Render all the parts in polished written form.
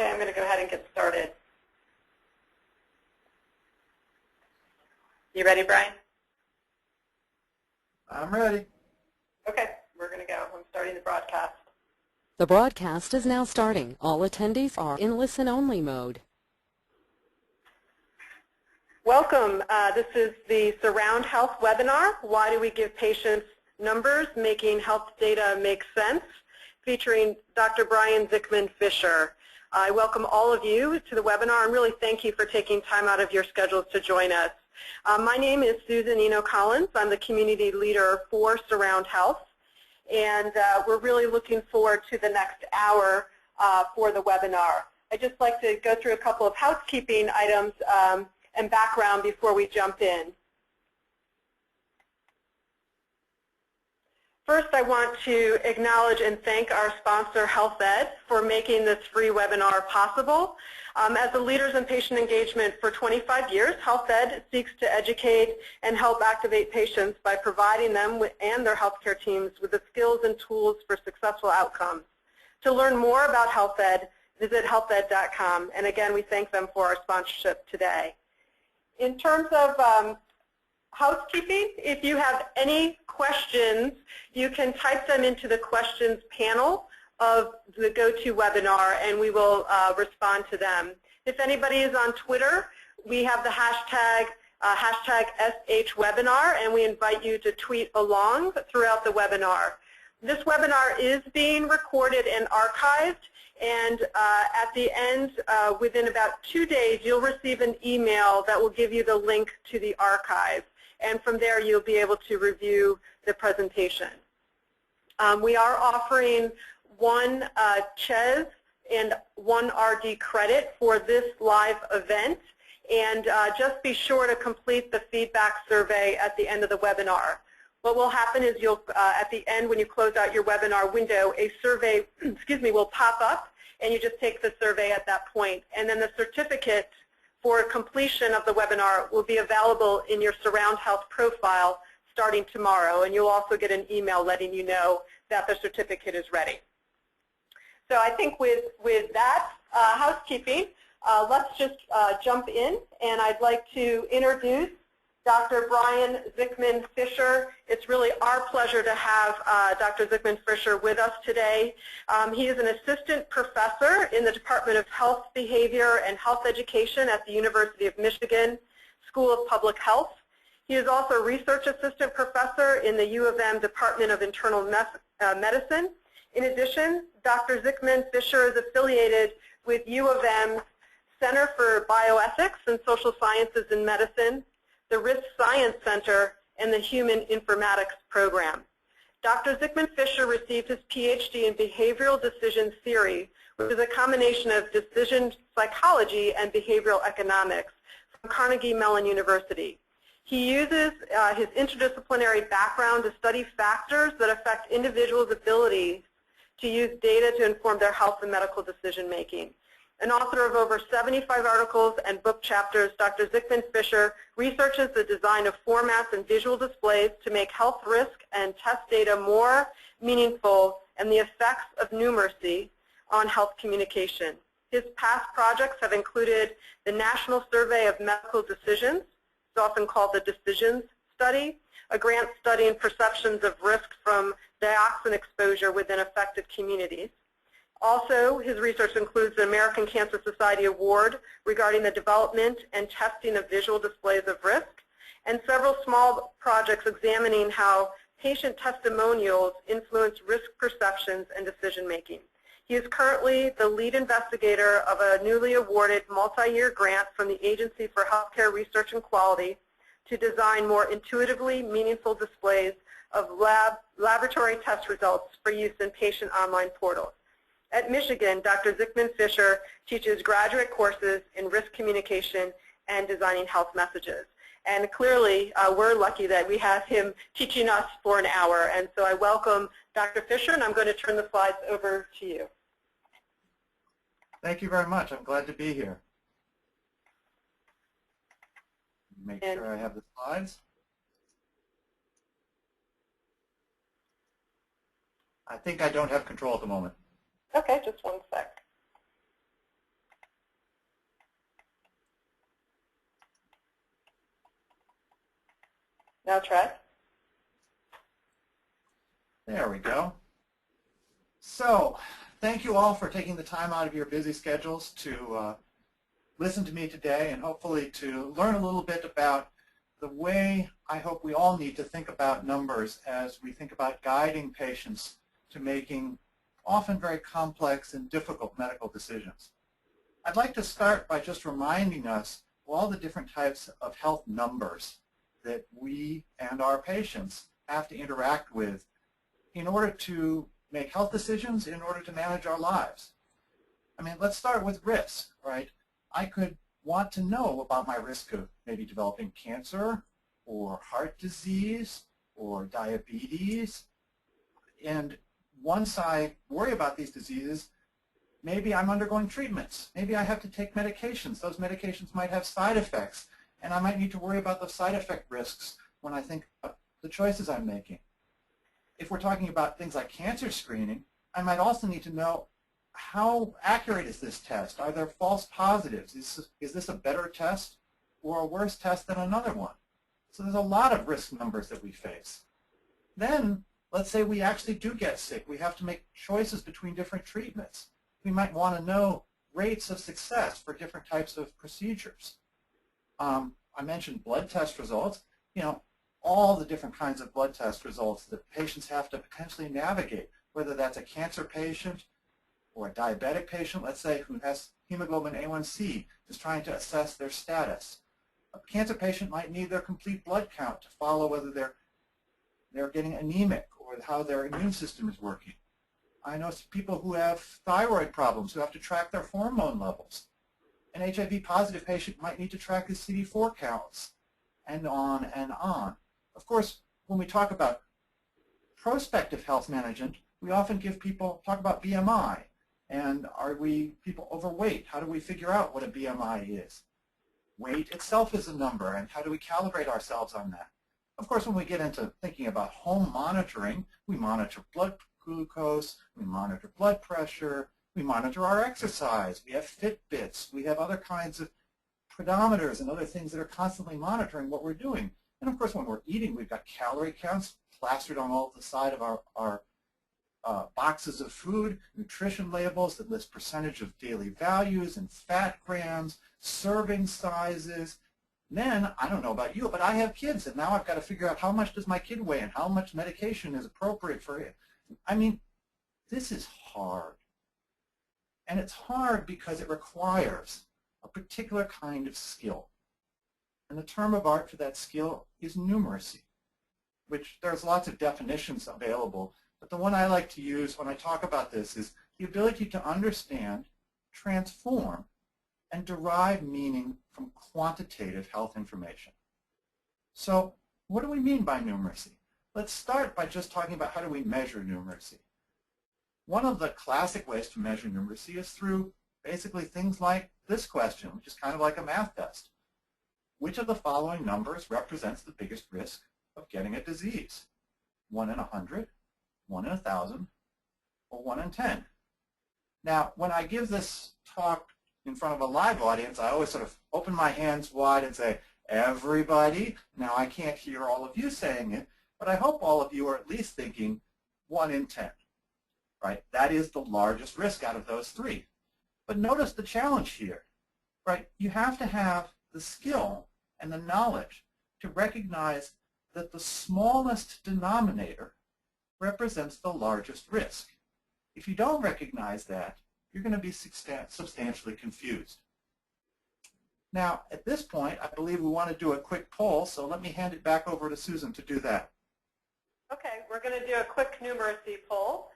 Okay, I'm going to go ahead and get started. You ready, Brian? I'm ready. Okay, we're going to go. I'm starting the broadcast. The broadcast is now starting. All attendees are in listen-only mode. Welcome. This is the Surround Health webinar, Why Do We Give Patients Numbers? Making Health Data Make Sense, featuring Dr. Brian Zikmund Fisher. I welcome all of you to the webinar and really thank you for taking time out of your schedules to join us. My name is Susan Eno-Collins. I'm the community leader for Surround Health, and we're really looking forward to the next hour for the webinar. I'd just like to go through a couple of housekeeping items and background before we jump in. First, I want to acknowledge and thank our sponsor, HealthEd, for making this free webinar possible. As the leaders in patient engagement for 25 years, HealthEd seeks to educate and help activate patients by providing them and their healthcare teams with the skills and tools for successful outcomes. To learn more about HealthEd, visit healthed.com. And again, we thank them for our sponsorship today. In terms of housekeeping, if you have any questions, you can type them into the questions panel of the GoToWebinar, and we will respond to them. If anybody is on Twitter, we have the hashtag #SHWebinar, and we invite you to tweet along throughout the webinar. This webinar is being recorded and archived, and at the end, within about 2 days, you'll receive an email that will give you the link to the archive. And from there, you'll be able to review the presentation. We are offering one CHES and one RD credit for this live event. And just be sure to complete the feedback survey at the end of the webinar. What will happen is you'll, at the end, when you close out your webinar window, a survey, will pop up, and you just take the survey at that point. And then the certificate for completion of the webinar will be available in your Surround Health profile starting tomorrow, and you'll also get an email letting you know that the certificate is ready. So I think with that housekeeping, let's just jump in, and I'd like to introduce Dr. Brian Zikmund Fisher. It's really our pleasure to have Dr. Zikmund Fisher with us today. He is an assistant professor in the Department of Health Behavior and Health Education at the University of Michigan School of Public Health. He is also a research assistant professor in the U of M Department of Internal Medicine. In addition, Dr. Zikmund Fisher is affiliated with U of M Center for Bioethics and Social Sciences in Medicine, the Risk Science Center, and the Human Informatics Program. Dr. Zikmund Fisher received his Ph.D. in Behavioral Decision Theory, which is a combination of decision psychology and behavioral economics from Carnegie Mellon University. He uses his interdisciplinary background to study factors that affect individuals' ability to use data to inform their health and medical decision making. An author of over 75 articles and book chapters, Dr. Zikmund Fisher researches the design of formats and visual displays to make health risk and test data more meaningful and the effects of numeracy on health communication. His past projects have included the National Survey of Medical Decisions, it's often called the Decisions Study, a grant studying perceptions of risk from dioxin exposure within affected communities. Also, his research includes the American Cancer Society Award regarding the development and testing of visual displays of risk, and several small projects examining how patient testimonials influence risk perceptions and decision making. He is currently the lead investigator of a newly awarded multi-year grant from the Agency for Healthcare Research and Quality to design more intuitively meaningful displays of laboratory test results for use in patient online portals. At Michigan, Dr. Zikmund Fisher teaches graduate courses in risk communication and designing health messages. And clearly, we're lucky that we have him teaching us for an hour. And so I welcome Dr. Fisher, and I'm going to turn the slides over to you. Thank you very much. I'm glad to be here. Make sure I have the slides. I think I don't have control at the moment. Okay, just one sec. Now try. There we go. So, thank you all for taking the time out of your busy schedules to listen to me today and hopefully to learn a little bit about the way I hope we all need to think about numbers as we think about guiding patients to making often very complex and difficult medical decisions. I'd like to start by just reminding us of all the different types of health numbers that we and our patients have to interact with in order to make health decisions, in order to manage our lives. I mean, let's start with risk, right? I could want to know about my risk of maybe developing cancer or heart disease or diabetes. And once I worry about these diseases, maybe I'm undergoing treatments. Maybe I have to take medications. Those medications might have side effects, and I might need to worry about the side effect risks when I think of the choices I'm making. If we're talking about things like cancer screening, I might also need to know how accurate is this test? Are there false positives? Is this a better test or a worse test than another one? So there's a lot of risk numbers that we face. Then, let's say we actually do get sick. We have to make choices between different treatments. We might want to know rates of success for different types of procedures. I mentioned blood test results. You know, all the different kinds of blood test results that patients have to potentially navigate, whether that's a cancer patient or a diabetic patient, let's say, who has hemoglobin A1C, is trying to assess their status. A cancer patient might need their complete blood count to follow whether they're getting anemic or how their immune system is working. I know people who have thyroid problems who have to track their hormone levels. An HIV-positive patient might need to track his CD4 counts, and on and on. Of course, when we talk about prospective health management, we often talk about BMI. And are people overweight? How do we figure out what a BMI is? Weight itself is a number, and how do we calibrate ourselves on that? Of course, when we get into thinking about home monitoring, we monitor blood glucose, we monitor blood pressure, we monitor our exercise, we have Fitbits, we have other kinds of pedometers and other things that are constantly monitoring what we're doing. And of course, when we're eating, we've got calorie counts plastered on all the side of our boxes of food, nutrition labels that list percentage of daily values and fat grams, serving sizes. Then, I don't know about you, but I have kids, and now I've got to figure out how much does my kid weigh and how much medication is appropriate for it. I mean, this is hard. And it's hard because it requires a particular kind of skill. And the term of art for that skill is numeracy, which there's lots of definitions available. But the one I like to use when I talk about this is the ability to understand, transform, and derive meaning from quantitative health information. So what do we mean by numeracy? Let's start by just talking about how do we measure numeracy. One of the classic ways to measure numeracy is through basically things like this question, which is kind of like a math test. Which of the following numbers represents the biggest risk of getting a disease? 1 in 100, 1 in 1,000, or 1 in 10? Now, when I give this talk in front of a live audience, I always sort of open my hands wide and say, everybody. Now, I can't hear all of you saying it, but I hope all of you are at least thinking 1 in 10, right? That is the largest risk out of those three. But notice the challenge here, right? You have to have the skill and the knowledge to recognize that the smallest denominator represents the largest risk. If you don't recognize that, you're going to be substantially confused. Now, at this point, I believe we want to do a quick poll, so let me hand it back over to Susan to do that. Okay, we're going to do a quick numeracy poll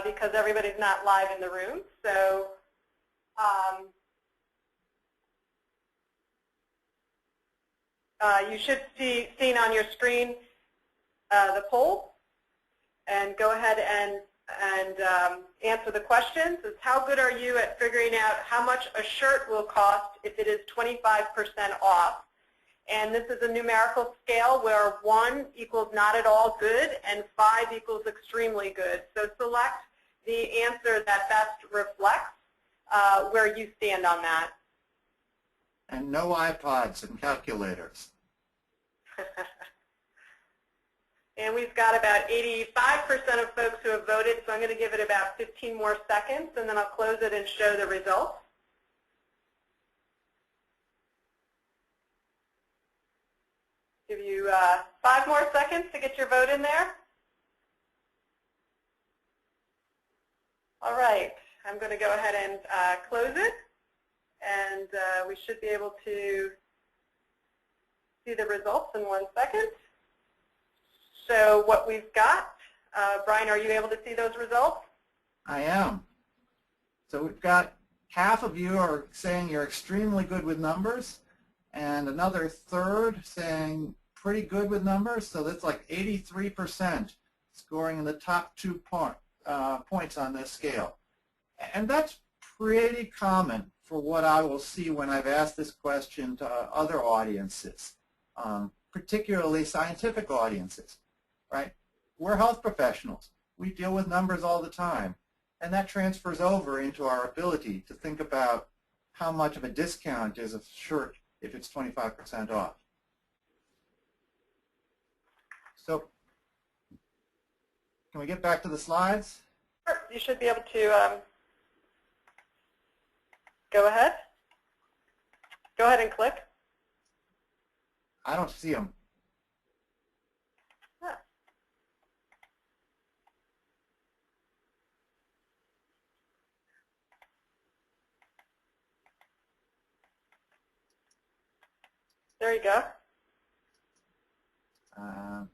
because everybody's not live in the room. So you should see seen on your screen the poll, and go ahead and answer the questions. It's how good are you at figuring out how much a shirt will cost if it is 25% off? And this is a numerical scale where 1 equals not at all good and 5 equals extremely good. So select the answer that best reflects where you stand on that. And no iPods and calculators. And we've got about 85% of folks who have voted, so I'm going to give it about 15 more seconds, and then I'll close it and show the results. Give you 5 more seconds to get your vote in there. All right, I'm going to go ahead and close it, and we should be able to see the results in 1 second. So what we've got, Brian, are you able to see those results? I am. So we've got half of you are saying you're extremely good with numbers, and another third saying pretty good with numbers. So that's like 83% scoring in the top 2 points on this scale. And that's pretty common for what I will see when I've asked this question to other audiences, particularly scientific audiences. Right? We're health professionals. We deal with numbers all the time, and that transfers over into our ability to think about how much of a discount is a shirt if it's 25% off. So can we get back to the slides? Sure. You should be able to go ahead. Go ahead and click. I don't see them. There you go. I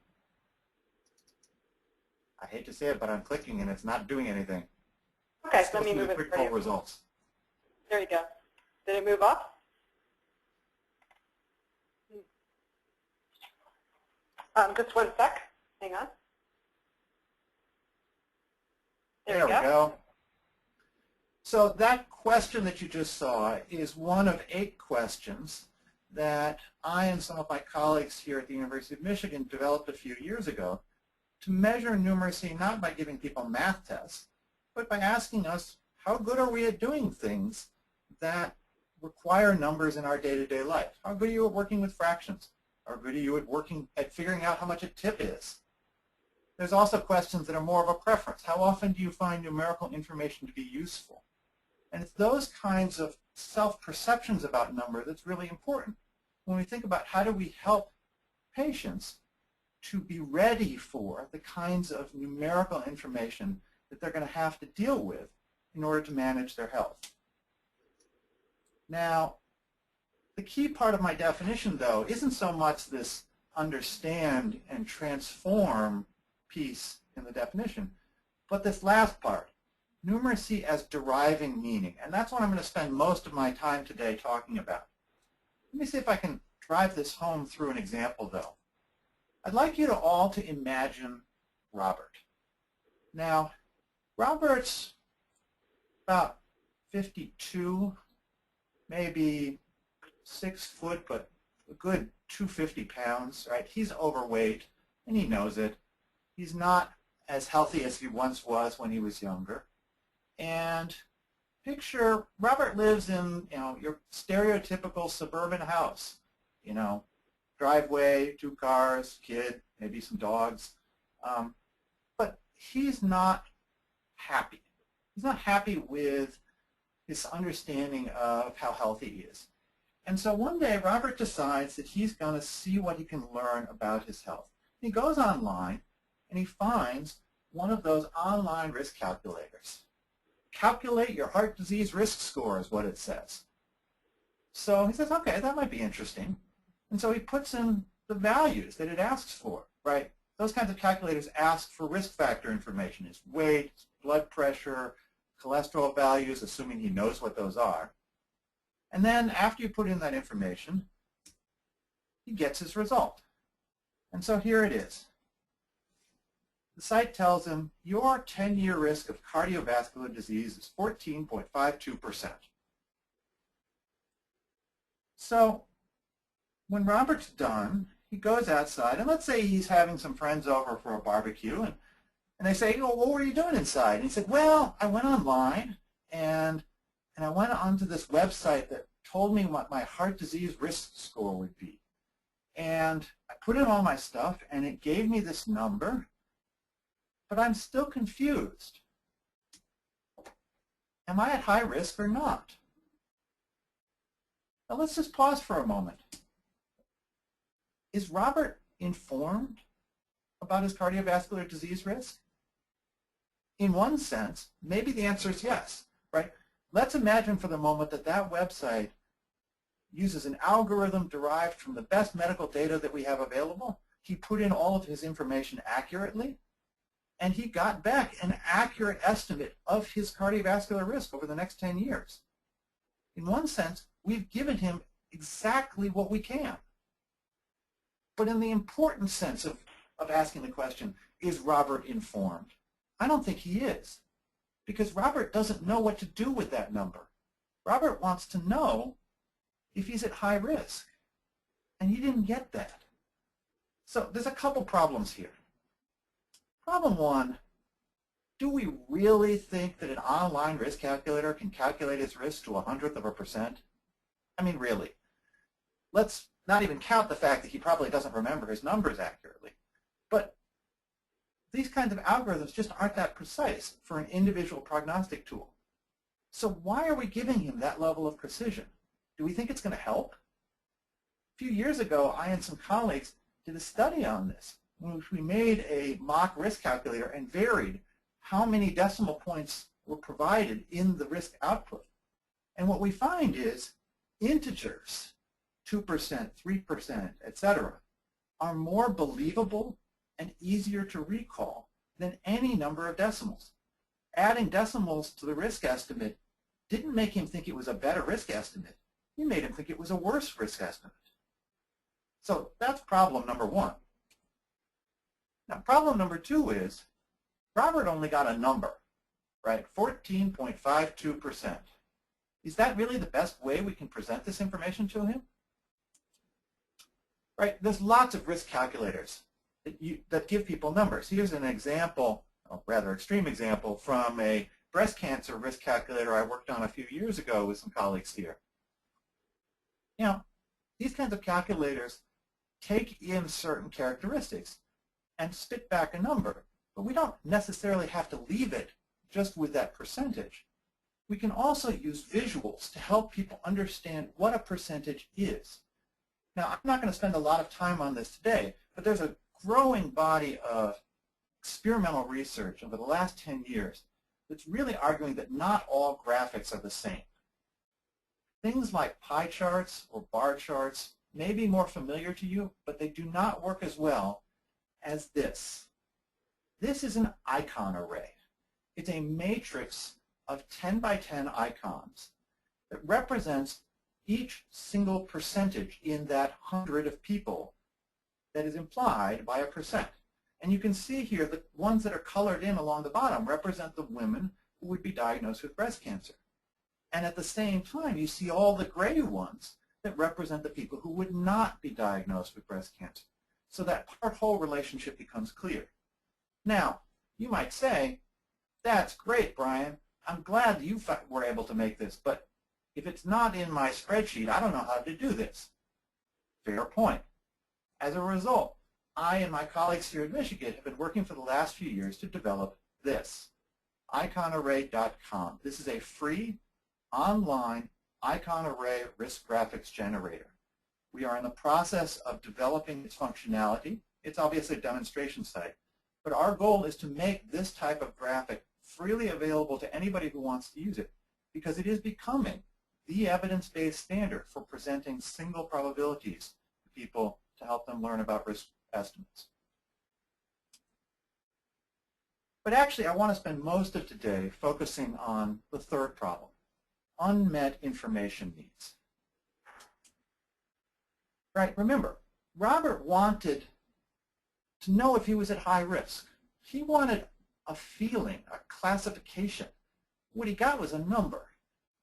hate to say it, but I'm clicking and it's not doing anything. Okay, let me move it quick for poll you. results. There you go. Did it move up? Just 1 sec. Hang on. There we go. So that question that you just saw is one of 8 questions that I and some of my colleagues here at the University of Michigan developed a few years ago to measure numeracy not by giving people math tests, but by asking us how good are we at doing things that require numbers in our day-to-day life. How good are you at working with fractions? How good are you at figuring out how much a tip is? There's also questions that are more of a preference. How often do you find numerical information to be useful? And it's those kinds of self-perceptions about number that's really important when we think about how do we help patients to be ready for the kinds of numerical information that they're going to have to deal with in order to manage their health. Now, the key part of my definition, though, isn't so much this understand and transform piece in the definition, but this last part, numeracy as deriving meaning. And that's what I'm going to spend most of my time today talking about. Let me see if I can drive this home through an example, though. I'd like you to all to imagine Robert. Now, Robert's about 52, maybe 6 foot, but a good 250 pounds, right? He's overweight, and he knows it. He's not as healthy as he once was when he was younger. And picture Robert lives in, your stereotypical suburban house, driveway, 2 cars, kid, maybe some dogs. But he's not happy. He's not happy with his understanding of how healthy he is. And so one day, Robert decides that he's going to see what he can learn about his health. He goes online, and he finds one of those online risk calculators. Calculate your heart disease risk score is what it says. So he says, okay, that might be interesting. And so he puts in the values that it asks for, right? Those kinds of calculators ask for risk factor information. His weight, blood pressure, cholesterol values, assuming he knows what those are. And then after you put in that information, he gets his result. And so here it is. The site tells him your 10-year risk of cardiovascular disease is 14.52%. So when Robert's done, he goes outside, and let's say he's having some friends over for a barbecue, and they say, well, what were you doing inside? And he said, well, I went online, and I went onto this website that told me what my heart disease risk score would be. And I put in all my stuff, and it gave me this number, but I'm still confused. Am I at high risk or not? Now let's just pause for a moment. Is Robert informed about his cardiovascular disease risk? In one sense, maybe the answer is yes, right? Let's imagine for the moment that that website uses an algorithm derived from the best medical data that we have available. He put in all of his information accurately, and he got back an accurate estimate of his cardiovascular risk over the next 10 years. In one sense, we've given him exactly what we can. But in the important sense of asking the question, is Robert informed? I don't think he is, because Robert doesn't know what to do with that number. Robert wants to know if he's at high risk, and he didn't get that. So there's a couple problems here. Problem one, do we really think that an online risk calculator can calculate his risk to 1/100%? I mean, really. Let's not even count the fact that he probably doesn't remember his numbers accurately. But these kinds of algorithms just aren't that precise for an individual prognostic tool. So why are we giving him that level of precision? Do we think it's going to help? A few years ago, I and some colleagues did a study on this, in which we made a mock risk calculator and varied how many decimal points were provided in the risk output. And what we find is integers, 2%, 3%, etc., are more believable and easier to recall than any number of decimals. Adding decimals to the risk estimate didn't make him think it was a better risk estimate. It made him think it was a worse risk estimate. So that's problem number one. Now, problem number two is Robert only got a number, right? 14.52%. Is that really the best way we can present this information to him? Right? There's lots of risk calculators that give people numbers. Here's an example, a rather extreme example, from a breast cancer risk calculator I worked on a few years ago with some colleagues here. You know, these kinds of calculators take in certain characteristics and spit back a number, but we don't necessarily have to leave it just with that percentage. We can also use visuals to help people understand what a percentage is. Now, I'm not going to spend a lot of time on this today, but there's a growing body of experimental research over the last 10 years that's really arguing that not all graphics are the same. Things like pie charts or bar charts may be more familiar to you, but they do not work as well as this. This is an icon array. It's a matrix of 10 by 10 icons that represents each single percentage in that 100 of people that is implied by a percent. And you can see here the ones that are colored in along the bottom represent the women who would be diagnosed with breast cancer. And at the same time, you see all the gray ones that represent the people who would not be diagnosed with breast cancer. So that part-whole relationship becomes clear. Now, you might say, that's great, Brian. I'm glad you were able to make this, but if it's not in my spreadsheet, I don't know how to do this. Fair point. As a result, I and my colleagues here at Michigan have been working for the last few years to develop this, iconarray.com. This is a free online icon array risk graphics generator. We are in the process of developing its functionality. It's obviously a demonstration site, but our goal is to make this type of graphic freely available to anybody who wants to use it, because it is becoming the evidence-based standard for presenting single probabilities to people to help them learn about risk estimates. But actually, I want to spend most of today focusing on the third problem, unmet information needs. Right, remember, Robert wanted to know if he was at high risk. He wanted a feeling, a classification. What he got was a number,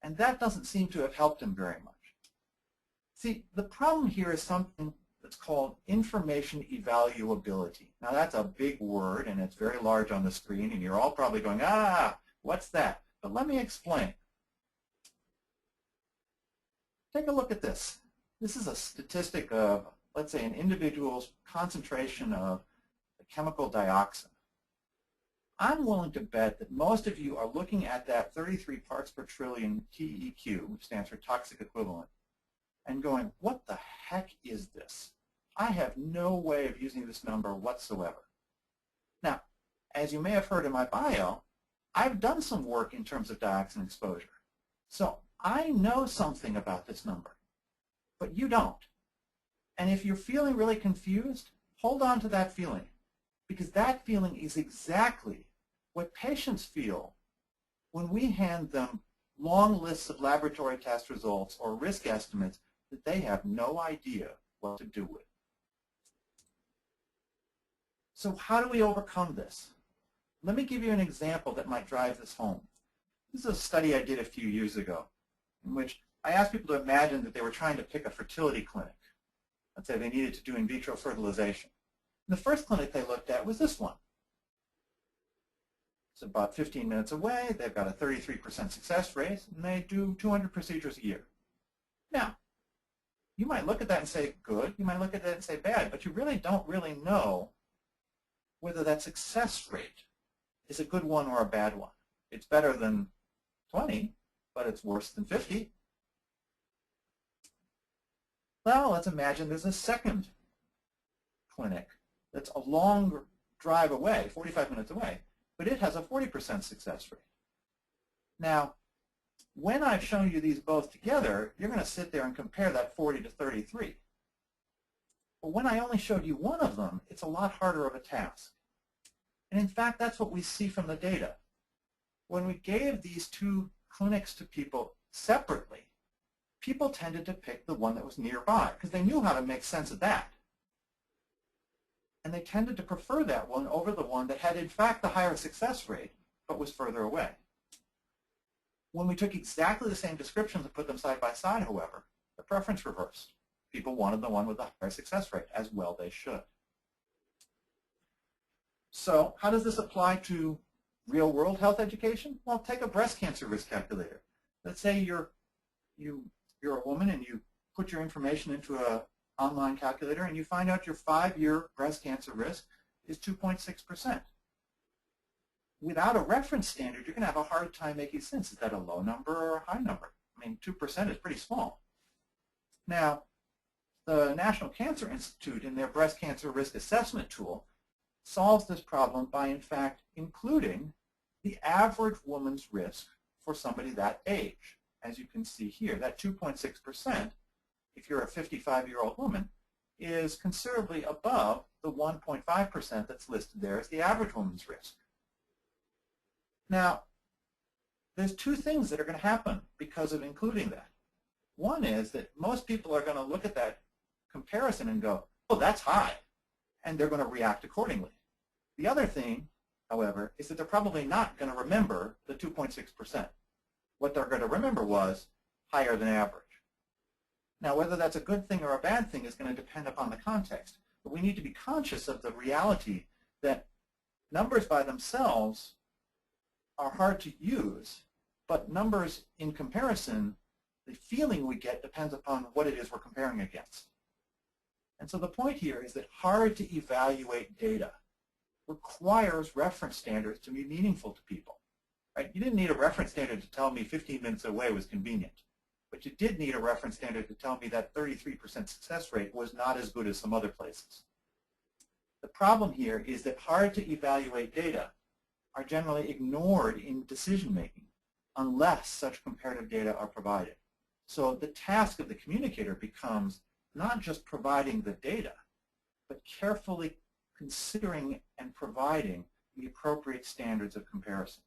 and that doesn't seem to have helped him very much. See, the problem here is something that's called information evaluability. Now, that's a big word, and it's very large on the screen, and you're all probably going, what's that? But let me explain. Take a look at this. This is a statistic of let's say, an individual's concentration of the chemical dioxin, I'm willing to bet that most of you are looking at that 33 parts per trillion TEQ, which stands for toxic equivalent, and going, what the heck is this? I have no way of using this number whatsoever. Now, as you may have heard in my bio, I've done some work in terms of dioxin exposure. So I know something about this number, but you don't. And if you're feeling really confused, hold on to that feeling, because that feeling is exactly what patients feel when we hand them long lists of laboratory test results or risk estimates that they have no idea what to do with. So how do we overcome this? Let me give you an example that might drive this home. This is a study I did a few years ago in which I asked people to imagine that they were trying to pick a fertility clinic. Let's say they needed to do in vitro fertilization. And the first clinic they looked at was this one. It's about 15 minutes away. They've got a 33% success rate, and they do 200 procedures a year. Now, you might look at that and say good. You might look at that and say bad, but you really don't really know whether that success rate is a good one or a bad one. It's better than 20, but it's worse than 50. Well, let's imagine there's a second clinic that's a long drive away, 45 minutes away, but it has a 40% success rate. Now, when I've shown you these both together, you're going to sit there and compare that 40 to 33. But when I only showed you one of them, it's a lot harder of a task. And in fact, that's what we see from the data. When we gave these two clinics to people separately, people tended to pick the one that was nearby because they knew how to make sense of that. And they tended to prefer that one over the one that had, in fact, the higher success rate, but was further away. When we took exactly the same descriptions and put them side by side, however, the preference reversed. People wanted the one with the higher success rate, as well they should. So how does this apply to real-world health education? Well, take a breast cancer risk calculator. Let's say you're a woman and you put your information into an online calculator and you find out your 5-year breast cancer risk is 2.6%. Without a reference standard, you're going to have a hard time making sense. Is that a low number or a high number? I mean, 2% is pretty small. Now, the National Cancer Institute, in their breast cancer risk assessment tool, solves this problem by, in fact, including the average woman's risk for somebody that age. As you can see here, that 2.6%, if you're a 55-year-old woman, is considerably above the 1.5% that's listed there as the average woman's risk. Now, there's two things that are going to happen because of including that. One is that most people are going to look at that comparison and go, oh, that's high, and they're going to react accordingly. The other thing, however, is that they're probably not going to remember the 2.6%. What they're going to remember was higher than average. Now, whether that's a good thing or a bad thing is going to depend upon the context, but we need to be conscious of the reality that numbers by themselves are hard to use, but numbers in comparison, the feeling we get depends upon what it is we're comparing against. And so the point here is that hard to evaluate data requires reference standards to be meaningful to people. Right? You didn't need a reference standard to tell me 15 minutes away was convenient, but you did need a reference standard to tell me that 33% success rate was not as good as some other places. The problem here is that hard to evaluate data are generally ignored in decision-making unless such comparative data are provided. So the task of the communicator becomes not just providing the data, but carefully considering and providing the appropriate standards of comparison.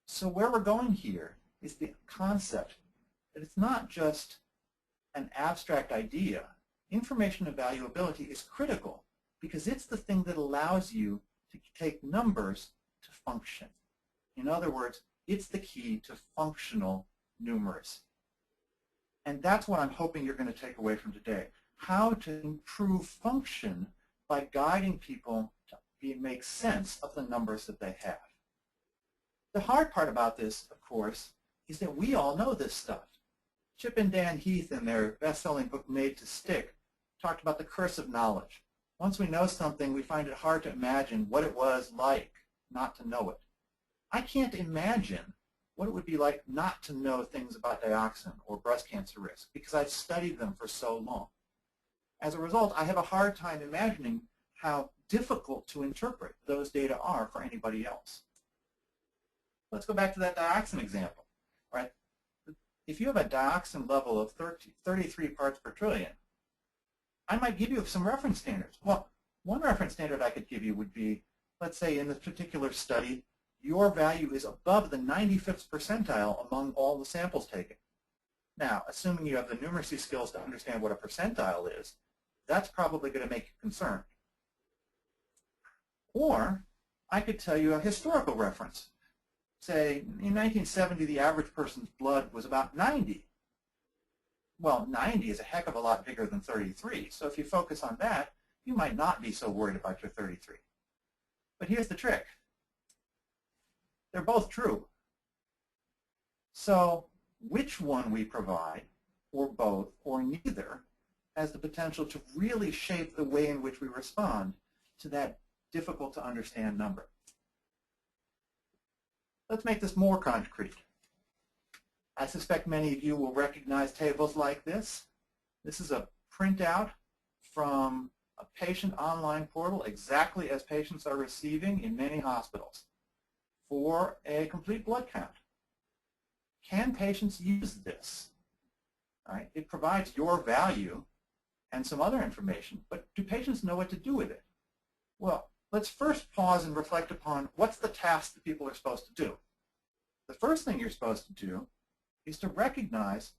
So where we're going here is the concept that it's not just an abstract idea. Information evaluability is critical because it's the thing that allows you to take numbers to function. In other words, it's the key to functional numeracy. And that's what I'm hoping you're going to take away from today. How to improve function by guiding people to make sense of the numbers that they have. The hard part about this, of course, is that we all know this stuff. Chip and Dan Heath, in their best-selling book Made to Stick, talked about the curse of knowledge. Once we know something, we find it hard to imagine what it was like not to know it. I can't imagine what it would be like not to know things about dioxin or breast cancer risk because I've studied them for so long. As a result, I have a hard time imagining how difficult to interpret those data are for anybody else. Let's go back to that dioxin example. Right? If you have a dioxin level of 33 parts per trillion, I might give you some reference standards. Well, one reference standard I could give you would be, let's say in this particular study, your value is above the 95th percentile among all the samples taken. Now, assuming you have the numeracy skills to understand what a percentile is, that's probably going to make you concerned. Or I could tell you a historical reference. Say, in 1970, the average person's blood was about 90. Well, 90 is a heck of a lot bigger than 33, so if you focus on that, you might not be so worried about your 33. But here's the trick. They're both true. So which one we provide, or both, or neither, has the potential to really shape the way in which we respond to that difficult to understand number. Let's make this more concrete. I suspect many of you will recognize tables like this. This is a printout from a patient online portal exactly as patients are receiving in many hospitals for a complete blood count. Can patients use this? All right, it provides your value and some other information, but do patients know what to do with it? Well, let's first pause and reflect upon what's the task that people are supposed to do. The first thing you're supposed to do is to recognize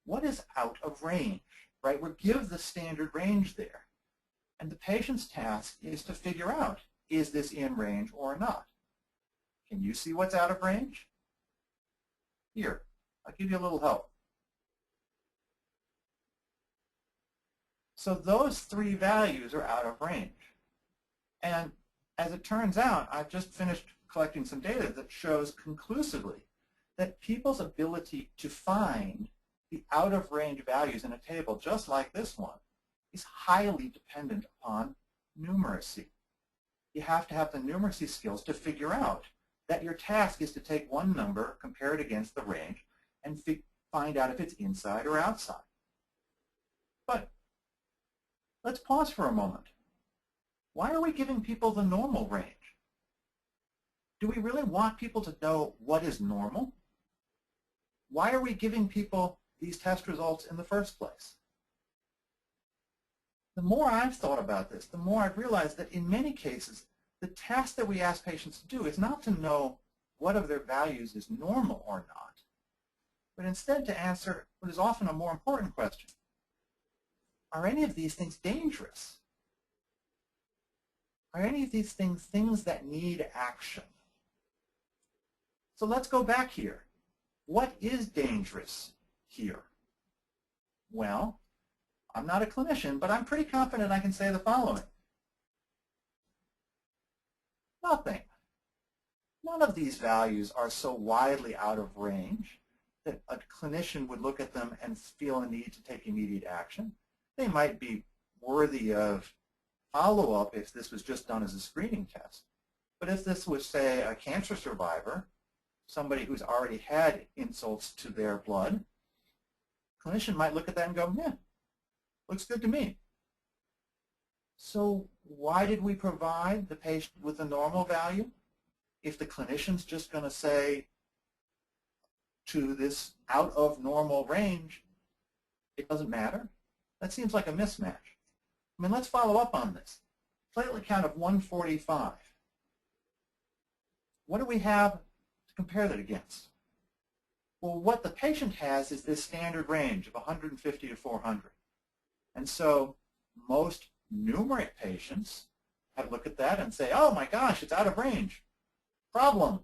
what is out of range, right? We give the standard range there. And the patient's task is to figure out, is this in range or not? Can you see what's out of range? Here, I'll give you a little help. So those three values are out of range. And as it turns out, I've just finished collecting some data that shows conclusively that people's ability to find the out-of-range values in a table just like this one is highly dependent upon numeracy. You have to have the numeracy skills to figure out that your task is to take one number, compare it against the range, and find out if it's inside or outside. But let's pause for a moment. Why are we giving people the normal range? Do we really want people to know what is normal? Why are we giving people these test results in the first place? The more I've thought about this, the more I've realized that in many cases, the task that we ask patients to do is not to know what of their values is normal or not, but instead to answer what is often a more important question. Are any of these things dangerous? Are any of these things that need action? So let's go back here. What is dangerous here? Well, I'm not a clinician, but I'm pretty confident I can say the following. Nothing. None of these values are so widely out of range that a clinician would look at them and feel a need to take immediate action. They might be worthy of follow-up if this was just done as a screening test. But if this was, say, a cancer survivor, somebody who's already had insults to their blood, a clinician might look at that and go, yeah, looks good to me. So why did we provide the patient with a normal value? If the clinician's just going to say to this out of normal range, it doesn't matter, that seems like a mismatch. I mean, let's follow up on this. Platelet count of 145. What do we have to compare that against? Well, what the patient has is this standard range of 150 to 400. And so most numerate patients have look at that and say, oh my gosh, it's out of range. Problem.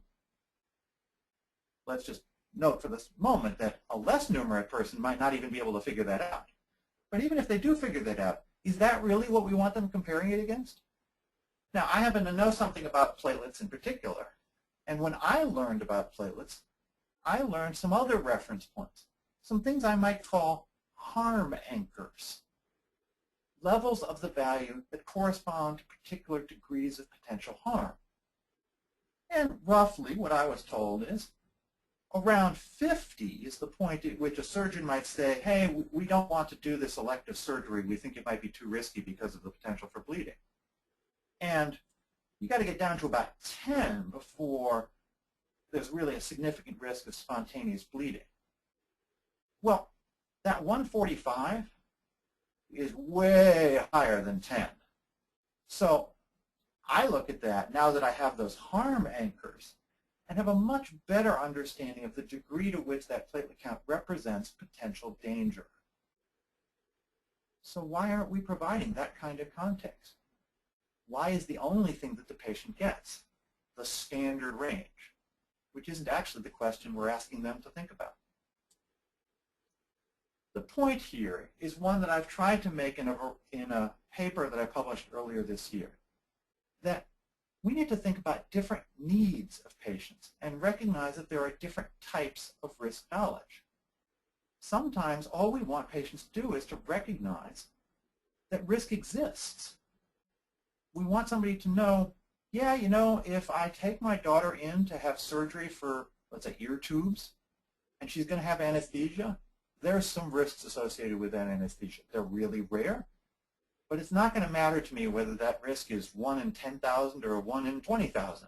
Let's just note for this moment that a less numerate person might not even be able to figure that out. But even if they do figure that out, is that really what we want them comparing it against? Now, I happen to know something about platelets in particular. And when I learned about platelets, I learned some other reference points. some things I might call harm anchors, levels of the value that correspond to particular degrees of potential harm. And roughly what I was told is around 50 is the point at which a surgeon might say, hey, we don't want to do this elective surgery. We think it might be too risky because of the potential for bleeding. And you got to get down to about 10 before there's really a significant risk of spontaneous bleeding. Well, that 145 is way higher than 10. So I look at that now that I have those harm anchors and have a much better understanding of the degree to which that platelet count represents potential danger. So why aren't we providing that kind of context? Why is the only thing that the patient gets the standard range, which isn't actually the question we're asking them to think about? The point here is one that I've tried to make in a paper that I published earlier this year, that we need to think about different needs of patients and recognize that there are different types of risk knowledge. Sometimes all we want patients to do is to recognize that risk exists. We want somebody to know, yeah, you know, if I take my daughter in to have surgery for, let's say, ear tubes, and she's going to have anesthesia, there's some risks associated with that anesthesia. They're really rare, but it's not going to matter to me whether that risk is 1 in 10,000 or 1 in 20,000.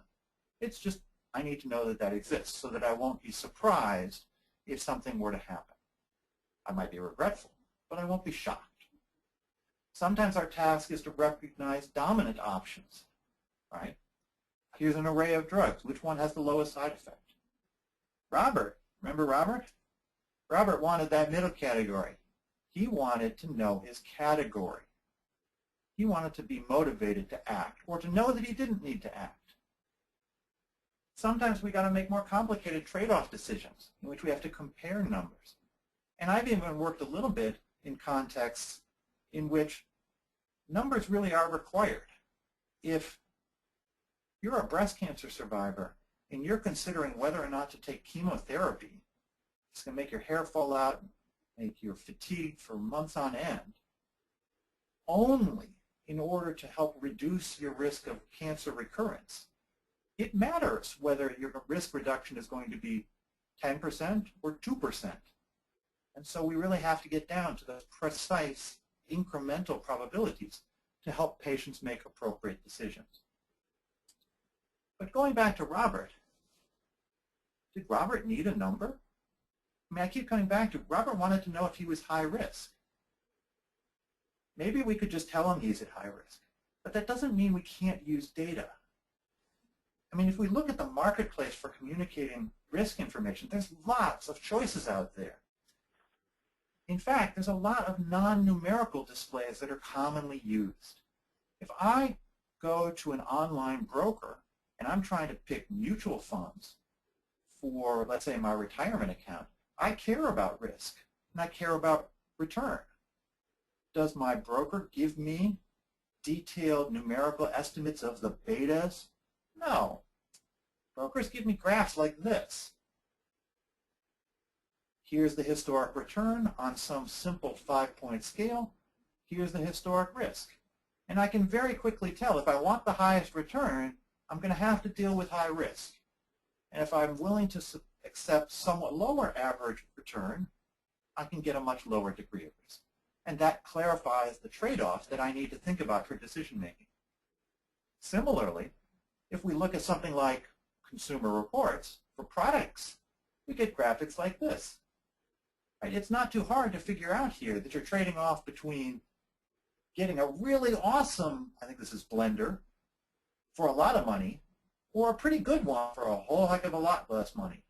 It's just I need to know that that exists so that I won't be surprised if something were to happen. I might be regretful, but I won't be shocked. Sometimes our task is to recognize dominant options, right? Here's an array of drugs. Which one has the lowest side effect? Robert, remember Robert? Robert wanted that middle category. He wanted to know his category. He wanted to be motivated to act or to know that he didn't need to act. Sometimes we got to make more complicated trade-off decisions in which we have to compare numbers. And I've even worked a little bit in contexts in which numbers really are required. If you're a breast cancer survivor and you're considering whether or not to take chemotherapy, it's going to make your hair fall out, make you fatigued for months on end, only in order to help reduce your risk of cancer recurrence, it matters whether your risk reduction is going to be 10% or 2%. And so we really have to get down to those precise incremental probabilities to help patients make appropriate decisions. But going back to Robert, did Robert need a number? I mean, I keep coming back to Robert wanted to know if he was high risk. Maybe we could just tell him he's at high risk, but that doesn't mean we can't use data. I mean, if we look at the marketplace for communicating risk information, there's lots of choices out there. In fact, there's a lot of non-numerical displays that are commonly used. If I go to an online broker and I'm trying to pick mutual funds for, let's say, my retirement account, I care about risk and I care about return. Does my broker give me detailed numerical estimates of the betas? No. Brokers give me graphs like this. Here's the historic return on some simple 5-point scale. Here's the historic risk. And I can very quickly tell if I want the highest return, I'm going to have to deal with high risk. And if I'm willing to accept somewhat lower average return, I can get a much lower degree of risk. And that clarifies the trade-offs that I need to think about for decision making. Similarly, if we look at something like consumer reports for products, we get graphics like this. Right? It's not too hard to figure out here that you're trading off between getting a really awesome, I think this is blender, for a lot of money, or a pretty good one for a whole heck of a lot less money.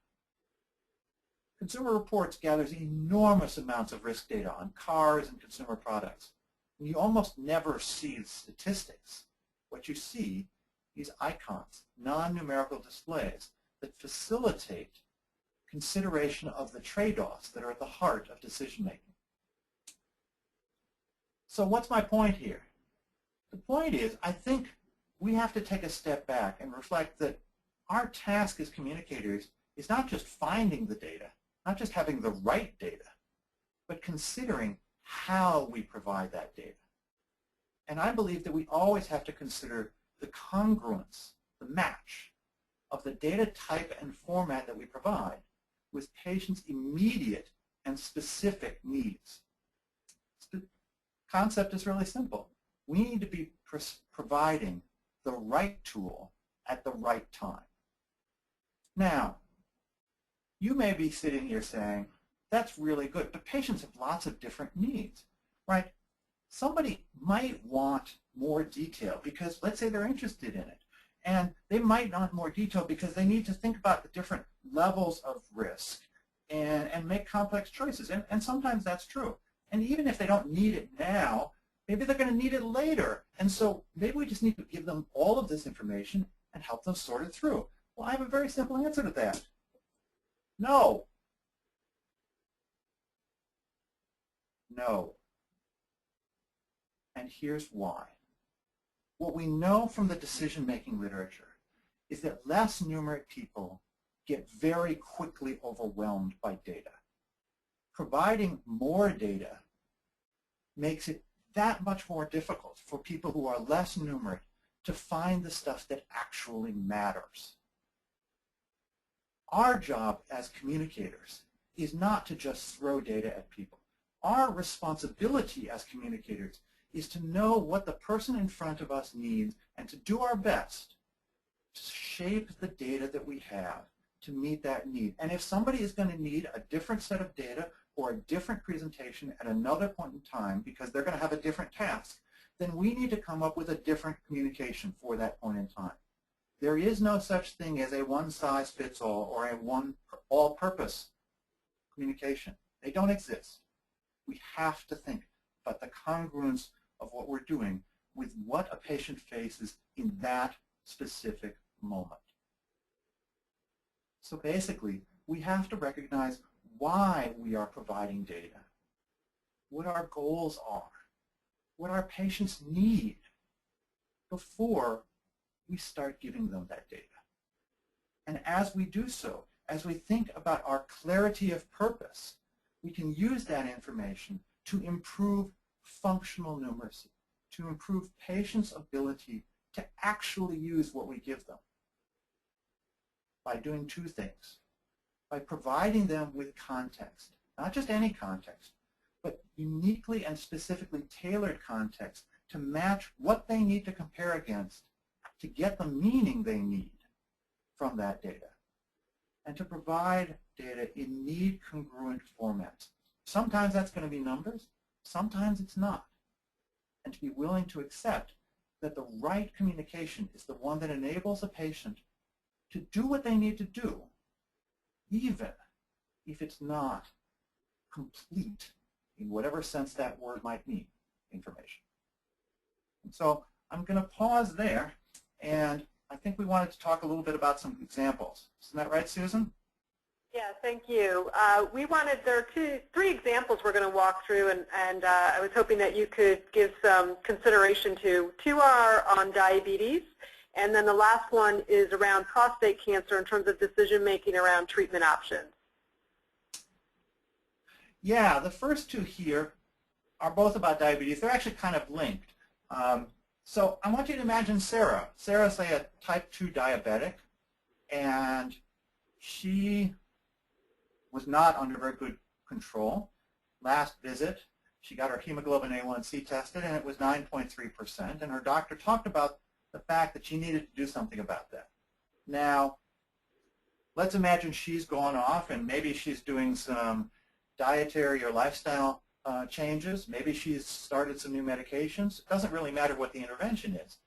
Consumer Reports gathers enormous amounts of risk data on cars and consumer products. And you almost never see statistics. What you see is icons, non-numerical displays that facilitate consideration of the trade-offs that are at the heart of decision-making. So what's my point here? The point is, I think we have to take a step back and reflect that our task as communicators is not just finding the data, not just having the right data, but considering how we provide that data. And I believe that we always have to consider the congruence, the match of the data type and format that we provide with patients' immediate and specific needs. The concept is really simple. We need to be providing the right tool at the right time. Now, you may be sitting here saying, that's really good, but patients have lots of different needs, right? Somebody might want more detail because, let's say, they're interested in it. And they might want more detail because they need to think about the different levels of risk and make complex choices. And sometimes that's true. And even if they don't need it now, maybe they're going to need it later. And so maybe we just need to give them all of this information and help them sort it through. Well, I have a very simple answer to that. No. No. And here's why. What we know from the decision-making literature is that less numerate people get very quickly overwhelmed by data. Providing more data makes it that much more difficult for people who are less numerate to find the stuff that actually matters. Our job as communicators is not to just throw data at people. Our responsibility as communicators is to know what the person in front of us needs and to do our best to shape the data that we have to meet that need. And if somebody is going to need a different set of data or a different presentation at another point in time because they're going to have a different task, then we need to come up with a different communication for that point in time. There is no such thing as a one-size-fits-all or a all-purpose communication. They don't exist. We have to think about the congruence of what we're doing with what a patient faces in that specific moment. So basically, we have to recognize why we are providing data, what our goals are, what our patients need before we start giving them that data. And as we do so, as we think about our clarity of purpose, we can use that information to improve functional numeracy, to improve patients' ability to actually use what we give them by doing two things. By providing them with context, not just any context, but uniquely and specifically tailored context to match what they need to compare against to get the meaning they need from that data, and to provide data in need-congruent formats. Sometimes that's going to be numbers, sometimes it's not. And to be willing to accept that the right communication is the one that enables a patient to do what they need to do, even if it's not complete in whatever sense that word might mean, information. And so I'm going to pause there, and I think we wanted to talk a little bit about some examples. Isn't that right, Susan? Yeah, thank you. There are three examples we're going to walk through, and I was hoping that you could give some consideration to. Two are on diabetes, and then the last one is around prostate cancer in terms of decision-making around treatment options. Yeah, the first two here are both about diabetes. They're actually kind of linked. So I want you to imagine Sarah. Sarah's a type 2 diabetic, and she was not under very good control. Last visit, she got her hemoglobin A1C tested, and it was 9.3%, and her doctor talked about the fact that she needed to do something about that. Now, let's imagine she's gone off, and maybe she's doing some dietary or lifestyle changes. Maybe she's started some new medications. It doesn't really matter what the intervention is.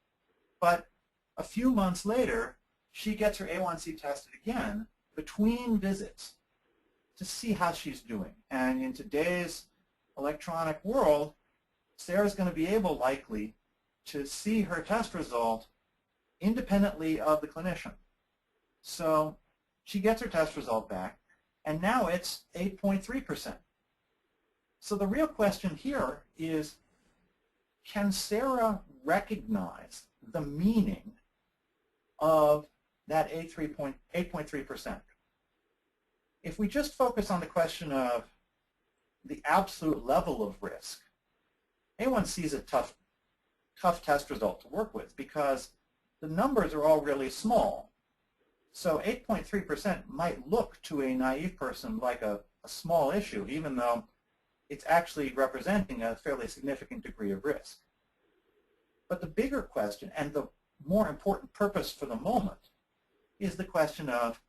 But a few months later, she gets her A1C tested again between visits to see how she's doing. And in today's electronic world, Sarah's going to be able, likely, to see her test result independently of the clinician. So she gets her test result back, and now it's 8.3%. So the real question here is, can Sarah recognize the meaning of that 8.3%? If we just focus on the question of the absolute level of risk, A1C is a tough test result to work with because the numbers are all really small. So 8.3% might look to a naive person like a small issue, even though it's actually representing a fairly significant degree of risk. But the bigger question, and the more important purpose for the moment, is the question of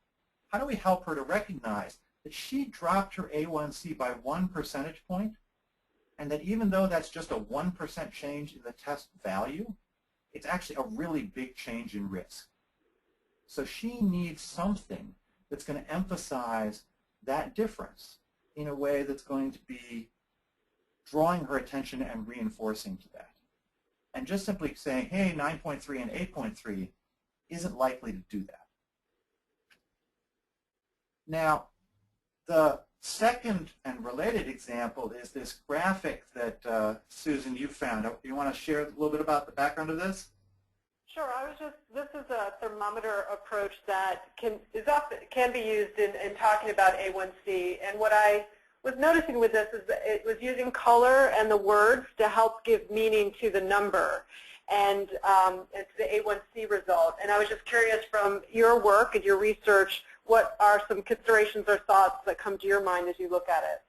how do we help her to recognize that she dropped her A1C by 1 percentage point, and that even though that's just a 1% change in the test value, it's actually a really big change in risk. So she needs something that's going to emphasize that difference in a way that's going to be drawing her attention and reinforcing to that. And just simply saying, hey, 9.3 and 8.3 isn't likely to do that. Now, the second and related example is this graphic that Susan, you found. You want to share a little bit about the background of this? Sure. This is a thermometer approach that can be used in talking about A1C. And what I was noticing with this is that it was using color and the words to help give meaning to the number and to the A1C result. And I was just curious, from your work and your research, what are some considerations or thoughts that come to your mind as you look at it?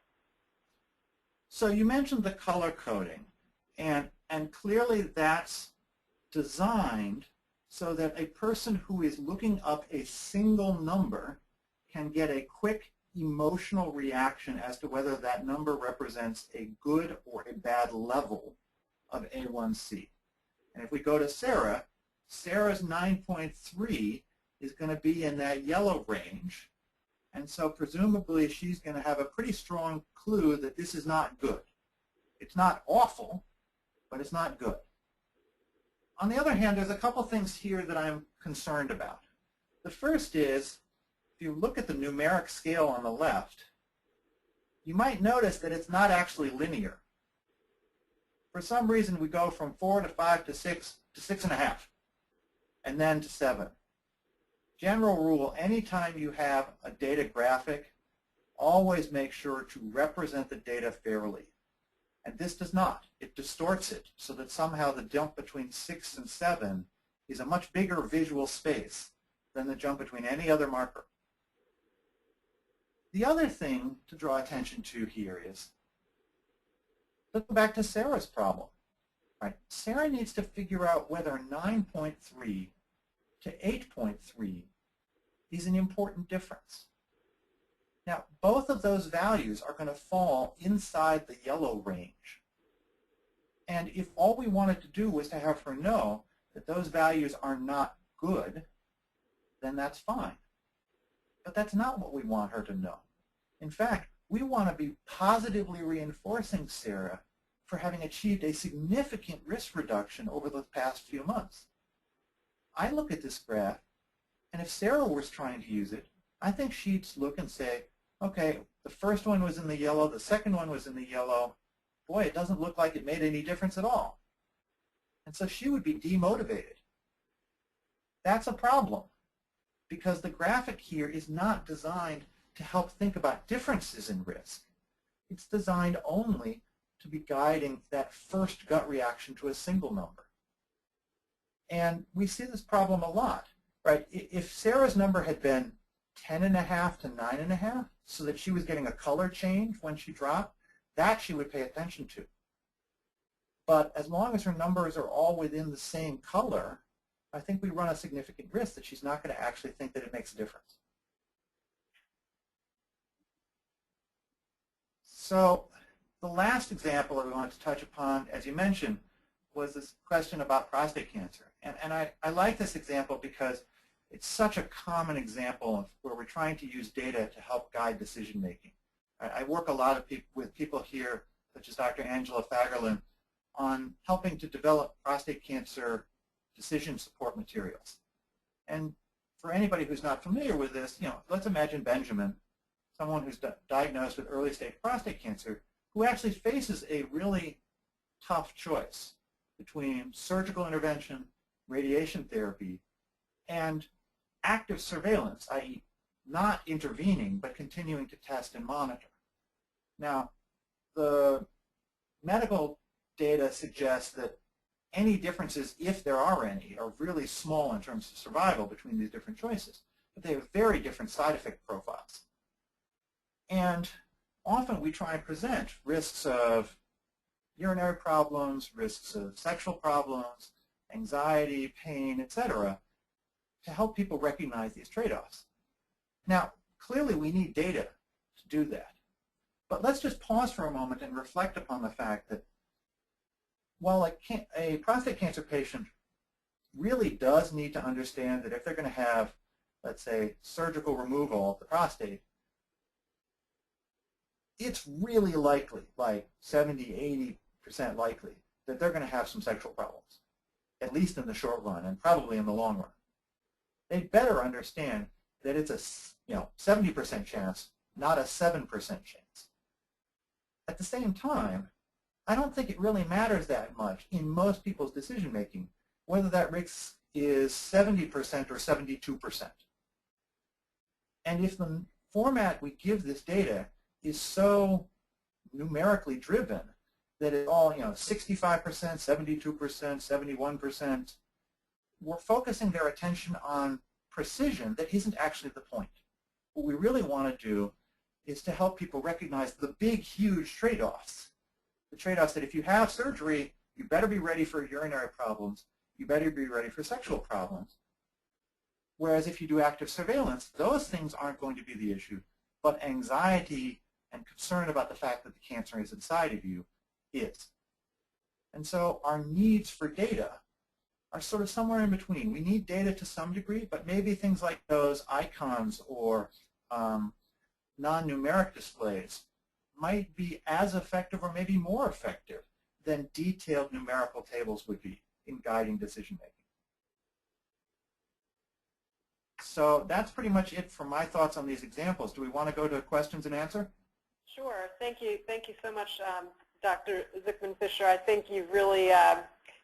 So you mentioned the color coding, and clearly that's designed so that a person who is looking up a single number can get a quick emotional reaction as to whether that number represents a good or a bad level of A1C. And if we go to Sarah, Sarah's 9.3 is going to be in that yellow range, and so presumably she's going to have a pretty strong clue that this is not good. It's not awful, but it's not good. On the other hand, there's a couple things here that I'm concerned about. The first is, if you look at the numeric scale on the left, you might notice that it's not actually linear. For some reason, we go from 4 to 5 to 6 to 6.5, and then to 7. General rule, anytime you have a data graphic, always make sure to represent the data fairly. And this does not. It distorts it so that somehow the jump between 6 and 7 is a much bigger visual space than the jump between any other marker. The other thing to draw attention to here is, let's go back to Sarah's problem. Right? Sarah needs to figure out whether 9.3 to 8.3 is an important difference. Now, both of those values are going to fall inside the yellow range. And if all we wanted to do was to have her know that those values are not good, then that's fine. But that's not what we want her to know. In fact, we want to be positively reinforcing Sarah for having achieved a significant risk reduction over the past few months. I look at this graph, and if Sarah was trying to use it, I think she'd look and say, okay, the first one was in the yellow, the second one was in the yellow. Boy, it doesn't look like it made any difference at all. And so she would be demotivated. That's a problem, because the graphic here is not designed to help think about differences in risk. It's designed only to be guiding that first gut reaction to a single number. And we see this problem a lot, right? If Sarah's number had been 10.5 to 9.5, so that she was getting a color change when she dropped, that she would pay attention to. But as long as her numbers are all within the same color, I think we run a significant risk that she's not going to actually think that it makes a difference. So the last example that we wanted to touch upon, as you mentioned, was this question about prostate cancer. And I like this example because it's such a common example of where we're trying to use data to help guide decision making. I work a lot with people here, such as Dr. Angela Fagerlin, on helping to develop prostate cancer decision support materials. And for anybody who's not familiar with this, let's imagine Benjamin, someone who's diagnosed with early stage prostate cancer, who actually faces a really tough choice between surgical intervention, radiation therapy, and active surveillance, i.e. not intervening, but continuing to test and monitor. Now, the medical data suggests that any differences, if there are any, are really small in terms of survival between these different choices. But they have very different side effect profiles. And often we try and present risks of urinary problems, risks of sexual problems, anxiety, pain, etc., to help people recognize these trade-offs. Now, clearly we need data to do that. But let's just pause for a moment and reflect upon the fact that while a prostate cancer patient really does need to understand that if they're going to have, let's say, surgical removal of the prostate, it's really likely, like 70, 80% likely, that they're going to have some sexual problems, at least in the short run and probably in the long run. They better understand that it's a 70% chance, not a 7% chance. At the same time, I don't think it really matters that much in most people's decision making whether that risk is 70% or 72%. And if the format we give this data is so numerically driven that it's all 65%, 72%, 71%, we're focusing their attention on precision that isn't actually the point. What we really want to do is to help people recognize the big, huge trade-offs. The trade-offs that if you have surgery, you better be ready for urinary problems, you better be ready for sexual problems. Whereas if you do active surveillance, those things aren't going to be the issue, but anxiety and concern about the fact that the cancer is inside of you is. And so our needs for data are sort of somewhere in between. We need data to some degree, but maybe things like those icons or non-numeric displays might be as effective or maybe more effective than detailed numerical tables would be in guiding decision making. So that's pretty much it for my thoughts on these examples. Do we want to go to questions and answer? Sure. Thank you. Thank you so much, Dr. Zikmund Fisher. I think you've really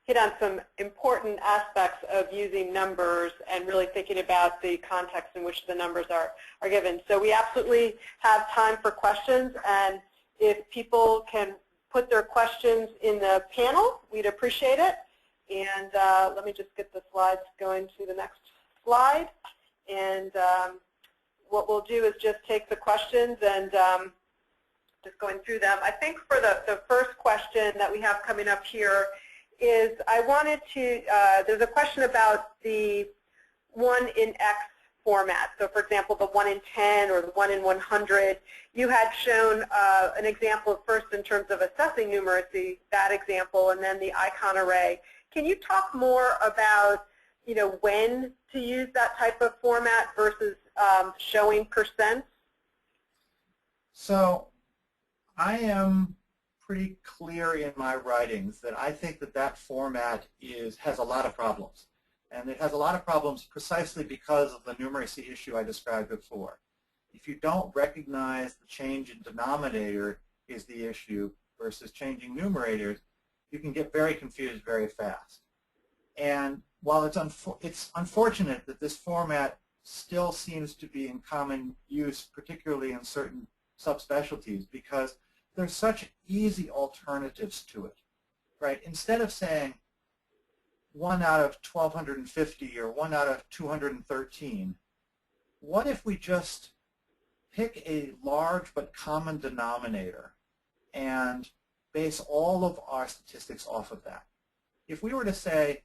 hit on some important aspects of using numbers and really thinking about the context in which the numbers are given. So we absolutely have time for questions, and if people can put their questions in the panel, we'd appreciate it. And let me just get the slides going to the next slide. And what we'll do is just take the questions and just going through them. I think for the first question that we have coming up here is I wanted to, there's a question about the 1 in X format. So for example, the 1 in 10 or the 1 in 100. You had shown an example first in terms of assessing numeracy, that example, and then the icon array. Can you talk more about when to use that type of format versus showing percents? So I am pretty clear in my writings that I think that format has a lot of problems. And it has a lot of problems precisely because of the numeracy issue I described before. If you don't recognize the change in denominator is the issue versus changing numerators, you can get very confused very fast. And while it's unfortunate that this format still seems to be in common use, particularly in certain subspecialties, because there's such easy alternatives to it, right? Instead of saying 1 out of 1,250 or 1 out of 213, what if we just pick a large but common denominator and base all of our statistics off of that? If we were to say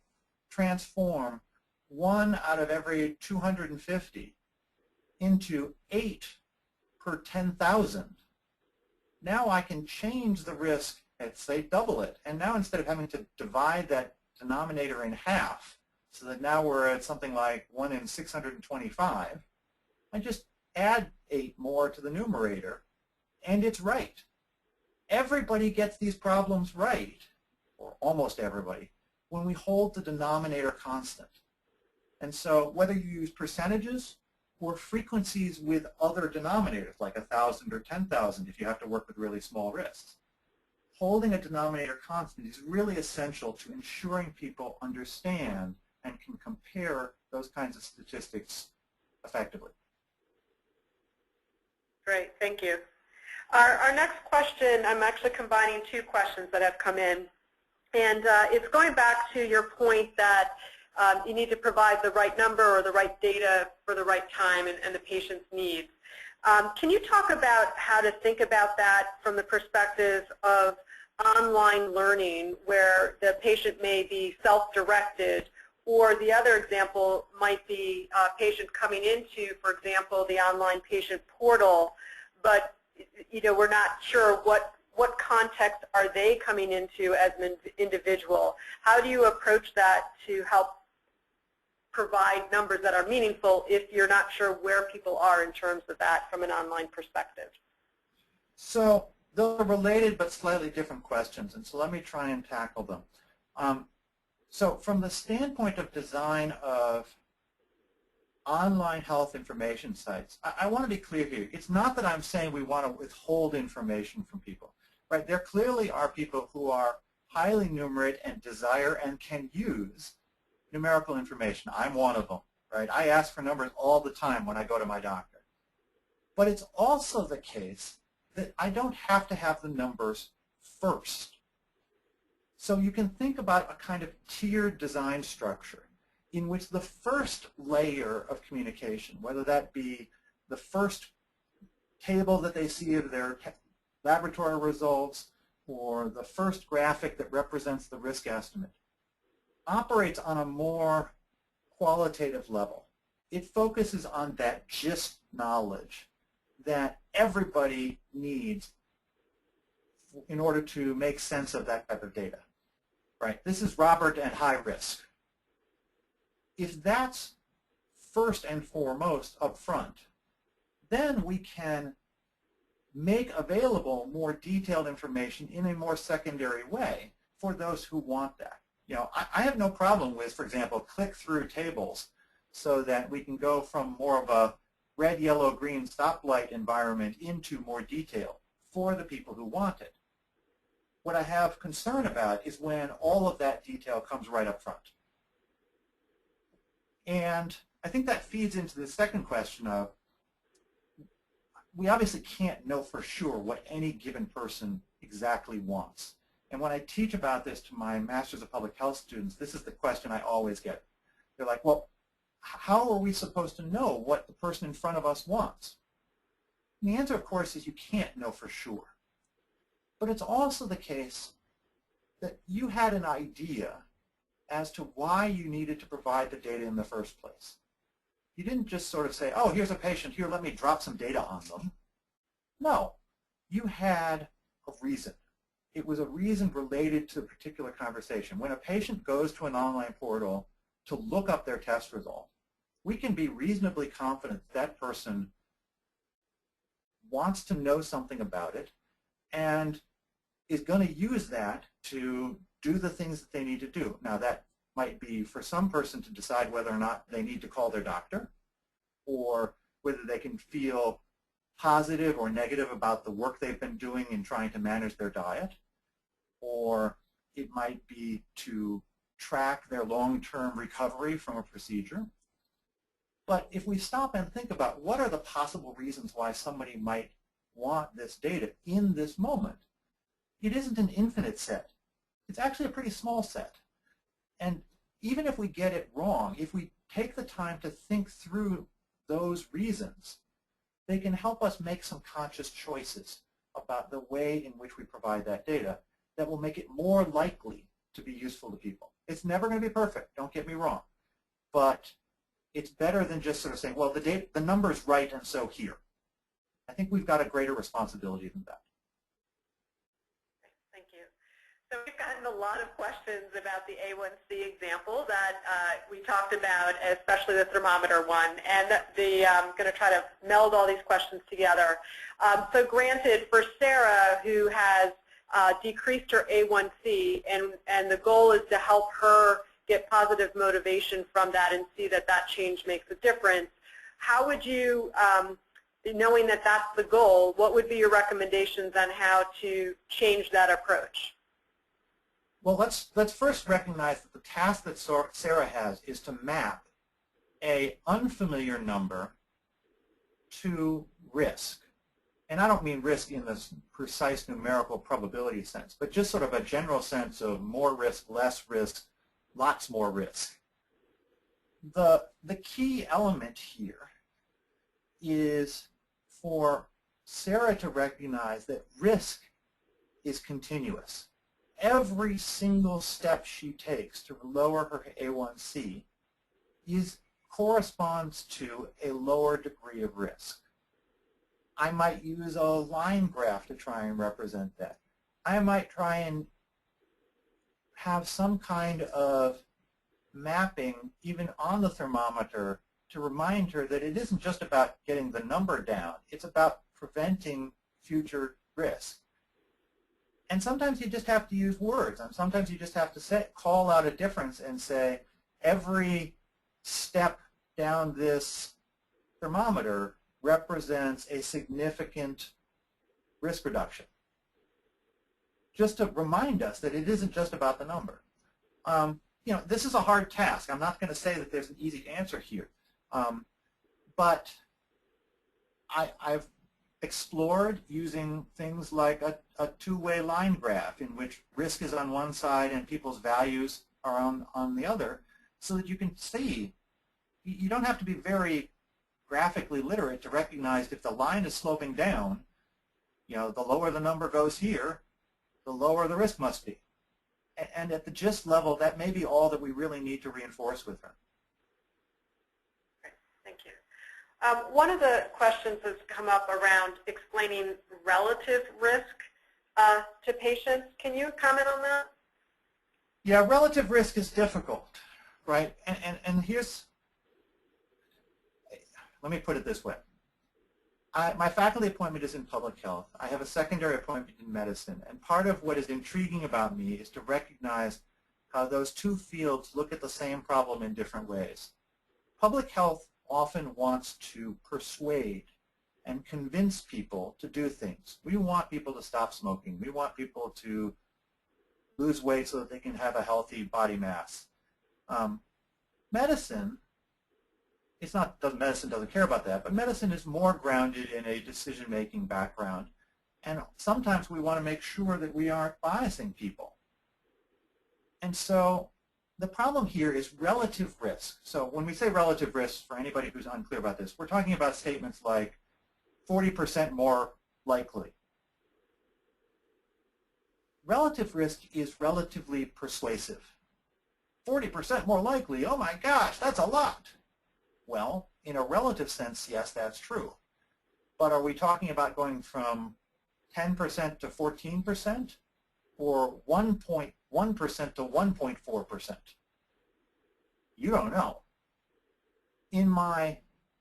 transform 1 out of every 250 into 8 per 10,000, now I can change the risk and say double it. And now instead of having to divide that denominator in half, so that now we're at something like 1 in 625, I just add 8 more to the numerator, and it's right. Everybody gets these problems right, or almost everybody, when we hold the denominator constant. And so whether you use percentages or frequencies with other denominators, like 1,000 or 10,000 if you have to work with really small risks, holding a denominator constant is really essential to ensuring people understand and can compare those kinds of statistics effectively. Great, thank you. Our next question, I'm actually combining two questions that have come in. And it's going back to your point that you need to provide the right number or the right data for the right time and the patient's needs. Can you talk about how to think about that from the perspective of online learning where the patient may be self-directed, or the other example might be a patient coming into, for example, the online patient portal, but we're not sure what context are they coming into as an individual. How do you approach that to help provide numbers that are meaningful if you're not sure where people are in terms of that from an online perspective? So those are related but slightly different questions, and so let me try and tackle them. So from the standpoint of design of online health information sites, I want to be clear here. It's not that I'm saying we want to withhold information from people. Right? There clearly are people who are highly numerate and desire and can use numerical information. I'm one of them. Right? I ask for numbers all the time when I go to my doctor. But it's also the case that I don't have to have the numbers first. So you can think about a kind of tiered design structure in which the first layer of communication, whether that be the first table that they see of their laboratory results or the first graphic that represents the risk estimate, operates on a more qualitative level. It focuses on that gist knowledge that everybody needs in order to make sense of that type of data. Right? This is Robert at high risk. If that's first and foremost up front, then we can make available more detailed information in a more secondary way for those who want that. I have no problem with, for example, click-through tables so that we can go from more of a red, yellow, green stoplight environment into more detail for the people who want it. What I have concern about is when all of that detail comes right up front. And I think that feeds into the second question of, we obviously can't know for sure what any given person exactly wants. And when I teach about this to my Masters of Public Health students, this is the question I always get. They're like, well, how are we supposed to know what the person in front of us wants? And the answer, of course, is you can't know for sure. But it's also the case that you had an idea as to why you needed to provide the data in the first place. You didn't just sort of say, oh, here's a patient, here, let me drop some data on them. No, you had a reason. It was a reason related to a particular conversation. When a patient goes to an online portal to look up their test result, we can be reasonably confident that person wants to know something about it and is going to use that to do the things that they need to do. Now, that might be for some person to decide whether or not they need to call their doctor, or whether they can feel positive or negative about the work they've been doing in trying to manage their diet, or it might be to track their long-term recovery from a procedure. But if we stop and think about what are the possible reasons why somebody might want this data in this moment, it isn't an infinite set. It's actually a pretty small set. And even if we get it wrong, if we take the time to think through those reasons, they can help us make some conscious choices about the way in which we provide that data that will make it more likely to be useful to people. It's never going to be perfect, don't get me wrong. But it's better than just sort of saying, well, the number's right, and so here. I think we've got a greater responsibility than that. Thank you. So we've gotten a lot of questions about the A1C example that we talked about, especially the thermometer one, and I'm going to try to meld all these questions together. So granted, for Sarah, who has decreased her A1C, and the goal is to help her get positive motivation from that and see that that change makes a difference, how would you, knowing that that's the goal, what would be your recommendations on how to change that approach? Well, let's first recognize that the task that Sarah has is to map an unfamiliar number to risk. and I don't mean risk in this precise numerical probability sense, but just sort of a general sense of more risk, less risk, lots more risk. The key element here is for Sarah to recognize that risk is continuous. Every single step she takes to lower her A1C corresponds to a lower degree of risk. I might use a line graph to try and represent that. I might try and have some kind of mapping even on the thermometer to remind her that it isn't just about getting the number down, it's about preventing future risk. And sometimes you just have to use words, and sometimes you just have to call out a difference and say, every step down this thermometer represents a significant risk reduction. Just to remind us that it isn't just about the number. This is a hard task. I'm not going to say that there's an easy answer here. But I've explored using things like a two-way line graph in which risk is on one side and people's values are on the other, so that you can see. You don't have to be very graphically literate to recognize if the line is sloping down, the lower the number goes here, the lower the risk must be. And at the gist level, that may be all that we really need to reinforce with her. Great. Thank you. One of the questions has come up around explaining relative risk to patients. Can you comment on that? Yeah, relative risk is difficult, right? And here's, let me put it this way. My faculty appointment is in public health. I have a secondary appointment in medicine, and part of what is intriguing about me is to recognize how those two fields look at the same problem in different ways. Public health often wants to persuade and convince people to do things. We want people to stop smoking. We want people to lose weight so that they can have a healthy body mass. Medicine, medicine doesn't care about that, but medicine is more grounded in a decision-making background. And sometimes we want to make sure that we aren't biasing people. And so the problem here is relative risk. So when we say relative risk, for anybody who's unclear about this, we're talking about statements like 40% more likely. Relative risk is relatively persuasive. 40% more likely, oh my gosh, that's a lot. Well, in a relative sense, yes, that's true. But are we talking about going from 10% to 14% or 1.1% to 1.4%? You don't know. In my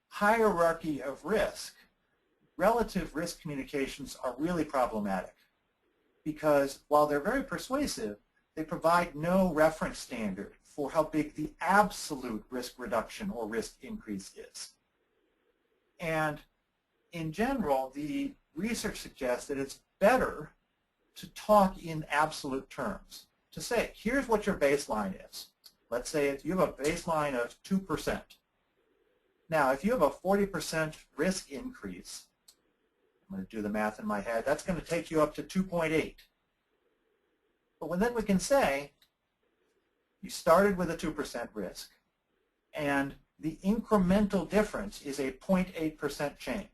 hierarchy of risk, relative risk communications are really problematic because while they're very persuasive, they provide no reference standard for how big the absolute risk reduction or risk increase is. And in general, the research suggests that it's better to talk in absolute terms, to say, here's what your baseline is. Let's say you have a baseline of 2%. Now, if you have a 40% risk increase, I'm going to do the math in my head, that's going to take you up to 2.8. But then we can say, you started with a 2% risk, and the incremental difference is a 0.8% change.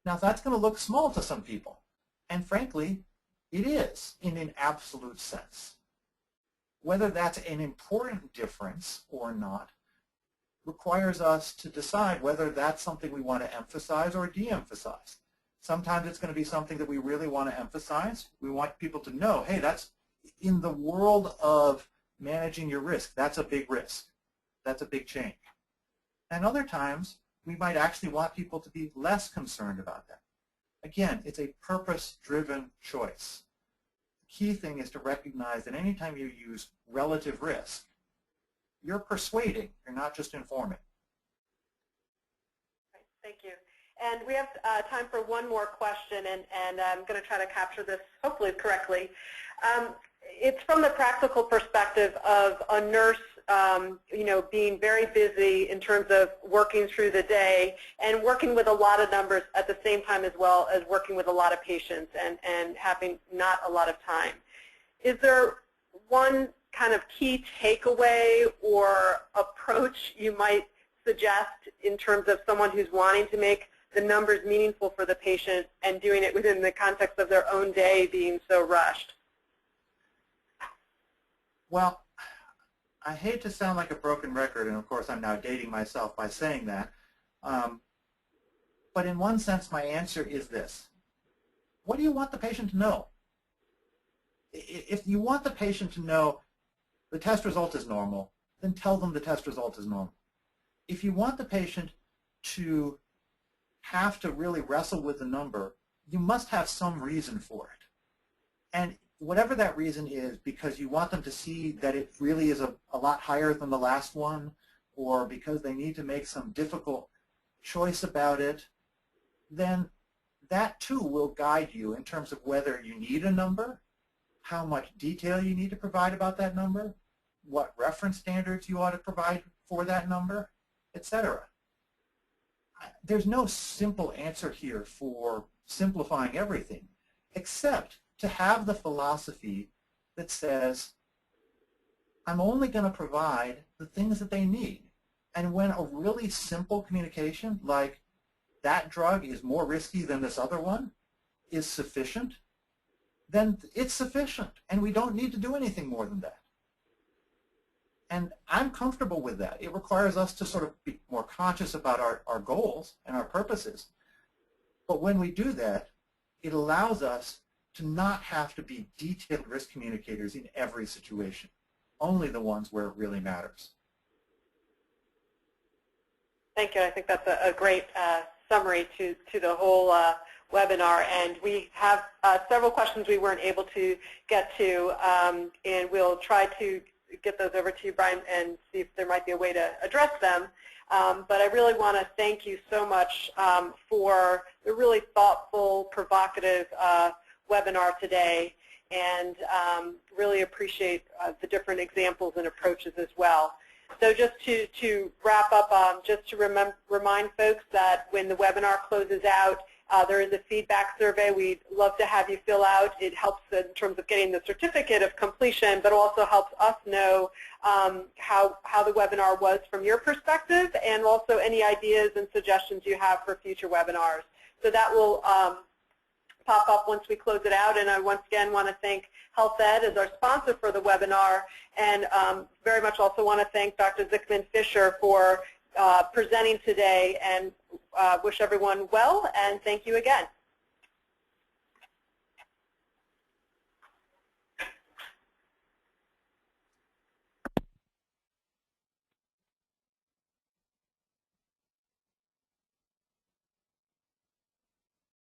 Now, that's going to look small to some people, and frankly, it is in an absolute sense. Whether that's an important difference or not requires us to decide whether that's something we want to emphasize or de-emphasize. Sometimes it's going to be something that we really want to emphasize. We want people to know, hey, that's in the world of managing your risk, that's a big risk. That's a big change. And other times, we might actually want people to be less concerned about that. Again, it's a purpose-driven choice. The key thing is to recognize that anytime you use relative risk, you're persuading, you're not just informing. Right, thank you. And we have time for one more question, and I'm going to try to capture this hopefully correctly. It's from the practical perspective of a nurse being very busy in terms of working through the day and working with a lot of numbers at the same time, as well as working with a lot of patients and having not a lot of time. Is there one kind of key takeaway or approach you might suggest in terms of someone who's wanting to make the numbers meaningful for the patient and doing it within the context of their own day being so rushed? Well, I hate to sound like a broken record, and of course I'm now dating myself by saying that, but in one sense my answer is this. What do you want the patient to know? If you want the patient to know the test result is normal, then tell them the test result is normal. If you want the patient to have to really wrestle with the number, you must have some reason for it. And whatever that reason is, because you want them to see that it really is a lot higher than the last one, or because they need to make some difficult choice about it, then that too will guide you in terms of whether you need a number, how much detail you need to provide about that number, what reference standards you ought to provide for that number, etc. There's no simple answer here for simplifying everything, except to have the philosophy that says, I'm only going to provide the things that they need. And when a really simple communication, like that drug is more risky than this other one, is sufficient, then it's sufficient, and we don't need to do anything more than that. And I'm comfortable with that. It requires us to sort of be more conscious about our goals and our purposes. But when we do that, it allows us to not have to be detailed risk communicators in every situation, only the ones where it really matters. Thank you. I think that's a great summary to the whole webinar. And we have several questions we weren't able to get to, and we'll try to get those over to you, Brian, and see if there might be a way to address them. But I really want to thank you so much for the really thoughtful, provocative webinar today, and really appreciate the different examples and approaches as well. So just to wrap up, just to remind folks that when the webinar closes out, there is a feedback survey we'd love to have you fill out. It helps in terms of getting the certificate of completion, but also helps us know how the webinar was from your perspective, and also any ideas and suggestions you have for future webinars. So that will pop up once we close it out. And I once again want to thank Health Ed as our sponsor for the webinar, and very much also want to thank Dr. Zikmund Fisher for presenting today, and wish everyone well, and thank you again.